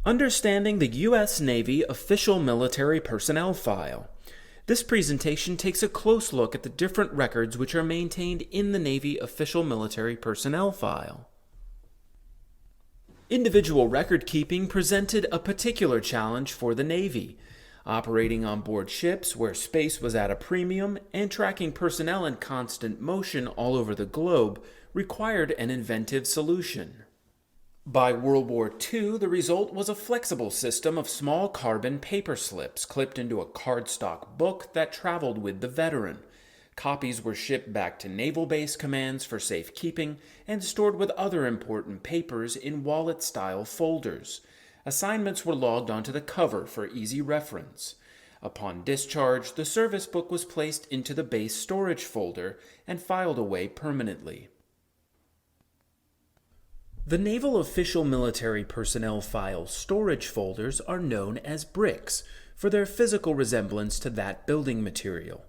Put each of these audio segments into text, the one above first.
Understanding the U.S. Navy Official Military Personnel File. This presentation takes a close look at the different records which are maintained in the Navy Official Military Personnel File. Individual record keeping presented a particular challenge for the Navy. Operating on board ships where space was at a premium and tracking personnel in constant motion all over the globe required an inventive solution. By World War II, the result was a flexible system of small carbon paper slips clipped into a cardstock book that traveled with the veteran. Copies were shipped back to naval base commands for safekeeping and stored with other important papers in wallet-style folders. Assignments were logged onto the cover for easy reference. Upon discharge, the service book was placed into the base storage folder and filed away permanently. The Naval Official Military Personnel File storage folders are known as bricks for their physical resemblance to that building material.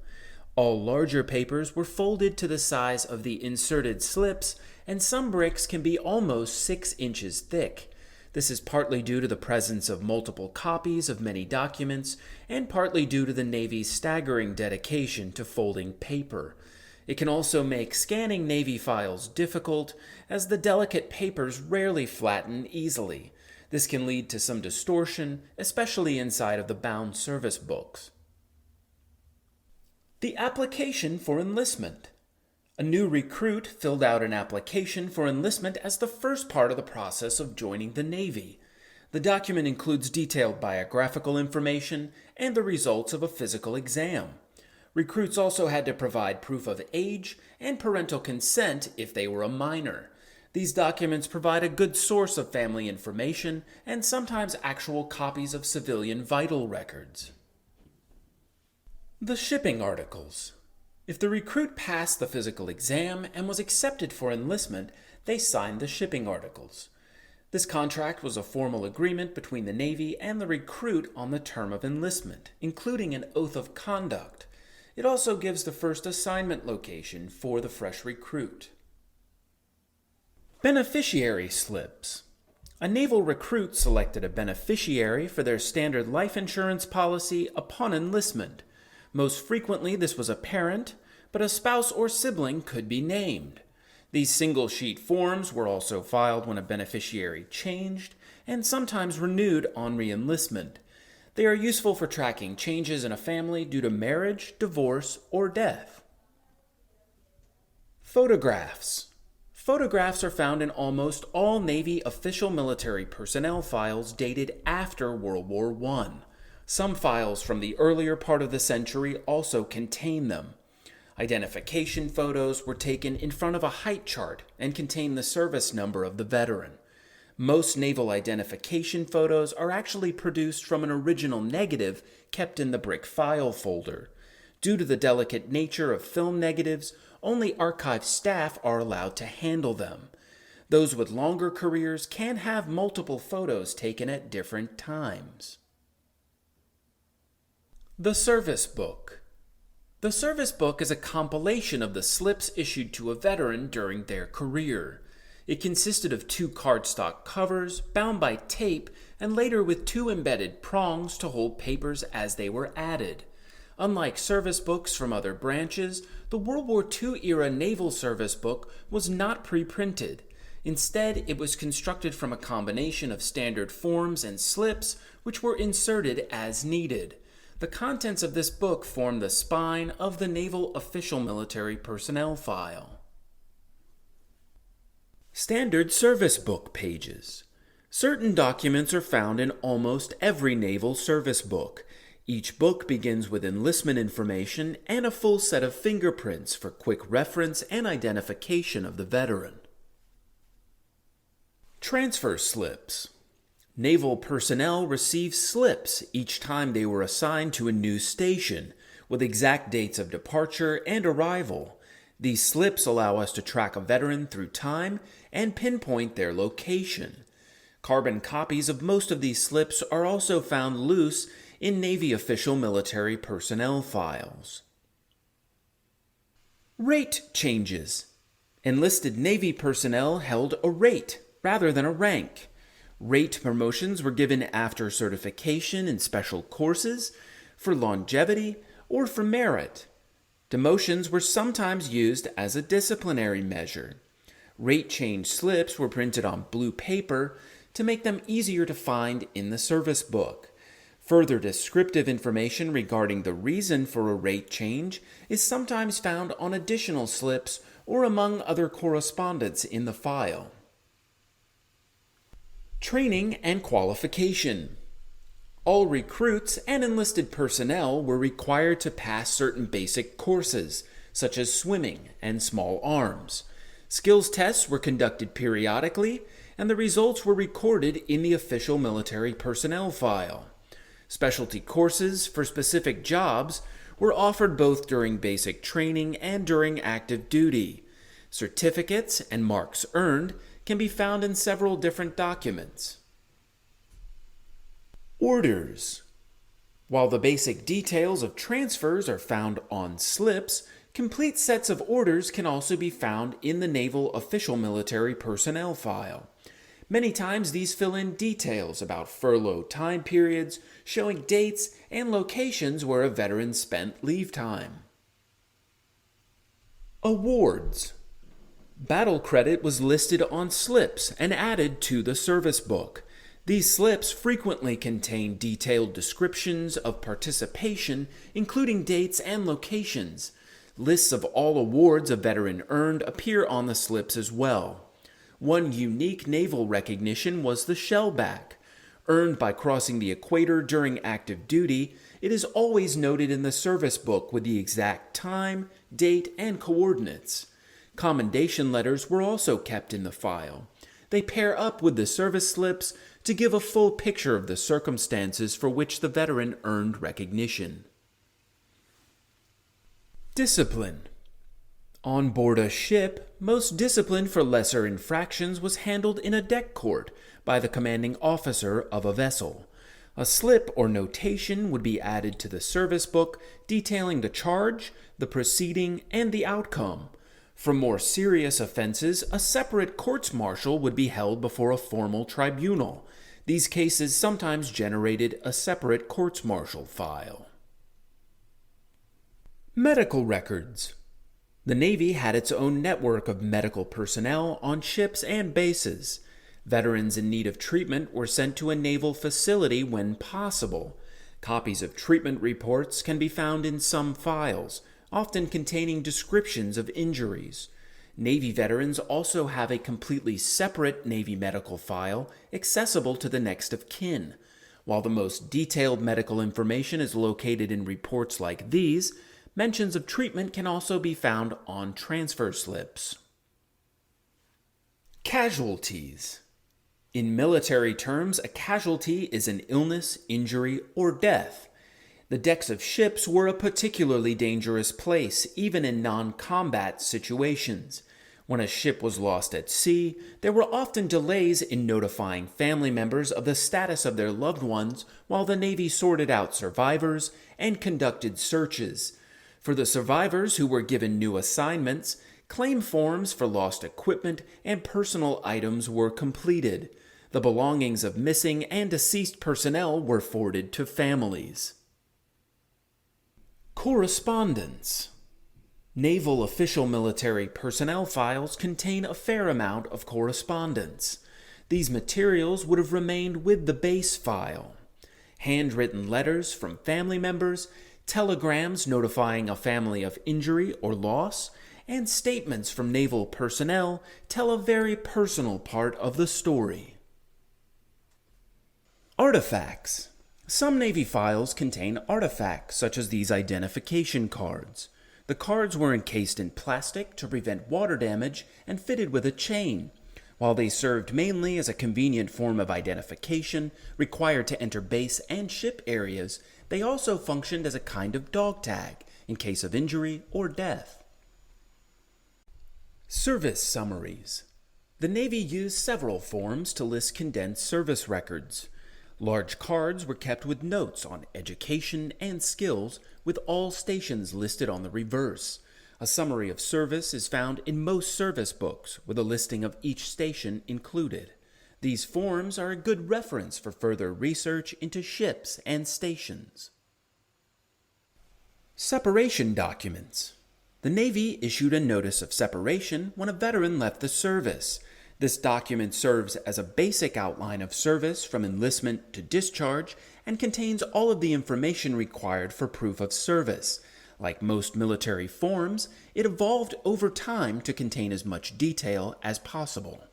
All larger papers were folded to the size of the inserted slips, and some bricks can be almost 6 inches thick. This is partly due to the presence of multiple copies of many documents, and partly due to the Navy's staggering dedication to folding paper. It can also make scanning Navy files difficult, as the delicate papers rarely flatten easily. This can lead to some distortion, especially inside of the bound service books. The application for enlistment. A new recruit filled out an application for enlistment as the first part of the process of joining the Navy. The document includes detailed biographical information and the results of a physical exam. Recruits also had to provide proof of age and parental consent if they were a minor. These documents provide a good source of family information and sometimes actual copies of civilian vital records. The shipping articles. If the recruit passed the physical exam and was accepted for enlistment, they signed the shipping articles. This contract was a formal agreement between the Navy and the recruit on the term of enlistment, including an oath of conduct. It also gives the first assignment location for the fresh recruit. Beneficiary slips. A naval recruit selected a beneficiary for their standard life insurance policy upon enlistment. Most frequently, this was a parent, but a spouse or sibling could be named. These single-sheet forms were also filed when a beneficiary changed and sometimes renewed on re-enlistment. They are useful for tracking changes in a family due to marriage, divorce, or death. Photographs. Photographs are found in almost all Navy official military personnel files dated after World War I. Some files from the earlier part of the century also contain them. Identification photos were taken in front of a height chart and contain the service number of the veteran. Most naval identification photos are actually produced from an original negative kept in the brick file folder. Due to the delicate nature of film negatives, only archive staff are allowed to handle them. Those with longer careers can have multiple photos taken at different times. The Service Book. The Service Book is a compilation of the slips issued to a veteran during their career. It consisted of 2 cardstock covers, bound by tape, and later with 2 embedded prongs to hold papers as they were added. Unlike service books from other branches, the World War II-era Naval Service Book was not pre-printed. Instead, it was constructed from a combination of standard forms and slips, which were inserted as needed. The contents of this book form the spine of the Naval Official Military Personnel File. Standard Service Book pages. Certain documents are found in almost every naval service book. Each book begins with enlistment information and a full set of fingerprints for quick reference and identification of the veteran. Transfer slips. Naval personnel receive slips each time they were assigned to a new station, with exact dates of departure and arrival. These slips allow us to track a veteran through time and pinpoint their location. Carbon copies of most of these slips are also found loose in Navy official military personnel files. Rate changes. Enlisted Navy personnel held a rate rather than a rank. Rate promotions were given after certification in special courses, for longevity, or for merit. Demotions were sometimes used as a disciplinary measure. Rate change slips were printed on blue paper to make them easier to find in the service book. Further descriptive information regarding the reason for a rate change is sometimes found on additional slips or among other correspondence in the file. Training and qualification. All recruits and enlisted personnel were required to pass certain basic courses, such as swimming and small arms. Skills tests were conducted periodically, and the results were recorded in the official military personnel file. Specialty courses for specific jobs were offered both during basic training and during active duty. Certificates and marks earned can be found in several different documents. Orders. While the basic details of transfers are found on slips, complete sets of orders can also be found in the Naval Official Military Personnel file. Many times these fill in details about furlough time periods, showing dates and locations where a veteran spent leave time. Awards. Battle credit was listed on slips and added to the service book. These slips frequently contain detailed descriptions of participation, including dates and locations. Lists of all awards a veteran earned appear on the slips as well. One unique naval recognition was the shellback. Earned by crossing the equator during active duty, it is always noted in the service book with the exact time, date, and coordinates. Commendation letters were also kept in the file. They pair up with the service slips to give a full picture of the circumstances for which the veteran earned recognition. Discipline. On board a ship, most discipline for lesser infractions was handled in a deck court by the commanding officer of a vessel. A slip or notation would be added to the service book detailing the charge, the proceeding, and the outcome. For more serious offenses, a separate courts-martial would be held before a formal tribunal. These cases sometimes generated a separate courts-martial file. Medical records. The Navy had its own network of medical personnel on ships and bases. Veterans in need of treatment were sent to a naval facility when possible. Copies of treatment reports can be found in some files, often containing descriptions of injuries. Navy veterans also have a completely separate Navy medical file accessible to the next of kin. While the most detailed medical information is located in reports like these, mentions of treatment can also be found on transfer slips. Casualties. In military terms, a casualty is an illness, injury, or death. The decks of ships were a particularly dangerous place, even in non-combat situations. When a ship was lost at sea, there were often delays in notifying family members of the status of their loved ones while the Navy sorted out survivors and conducted searches. For the survivors who were given new assignments, claim forms for lost equipment and personal items were completed. The belongings of missing and deceased personnel were forwarded to families. Correspondence. Naval official military personnel files contain a fair amount of correspondence. These materials would have remained with the base file. Handwritten letters from family members, telegrams notifying a family of injury or loss, and statements from naval personnel tell a very personal part of the story. Artifacts. Some Navy files contain artifacts such as these identification cards. The cards were encased in plastic to prevent water damage and fitted with a chain. While they served mainly as a convenient form of identification required to enter base and ship areas, they also functioned as a kind of dog tag in case of injury or death. Service summaries. The Navy used several forms to list condensed service records. Large cards were kept with notes on education and skills, with all stations listed on the reverse. A summary of service is found in most service books, with a listing of each station included. These forms are a good reference for further research into ships and stations. Separation documents. The Navy issued a notice of separation when a veteran left the service. This document serves as a basic outline of service from enlistment to discharge and contains all of the information required for proof of service. Like most military forms, it evolved over time to contain as much detail as possible.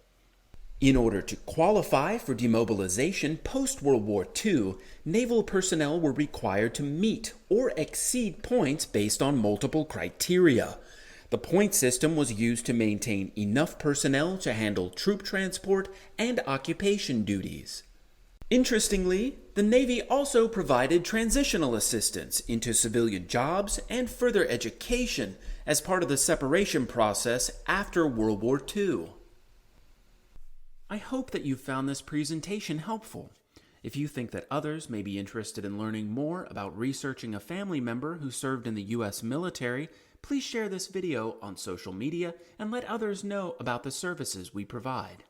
In order to qualify for demobilization post-World War II, naval personnel were required to meet or exceed points based on multiple criteria. The point system was used to maintain enough personnel to handle troop transport and occupation duties. Interestingly, the Navy also provided transitional assistance into civilian jobs and further education as part of the separation process after World War II. I hope that you found this presentation helpful. If you think that others may be interested in learning more about researching a family member who served in the U.S. military, please share this video on social media and let others know about the services we provide.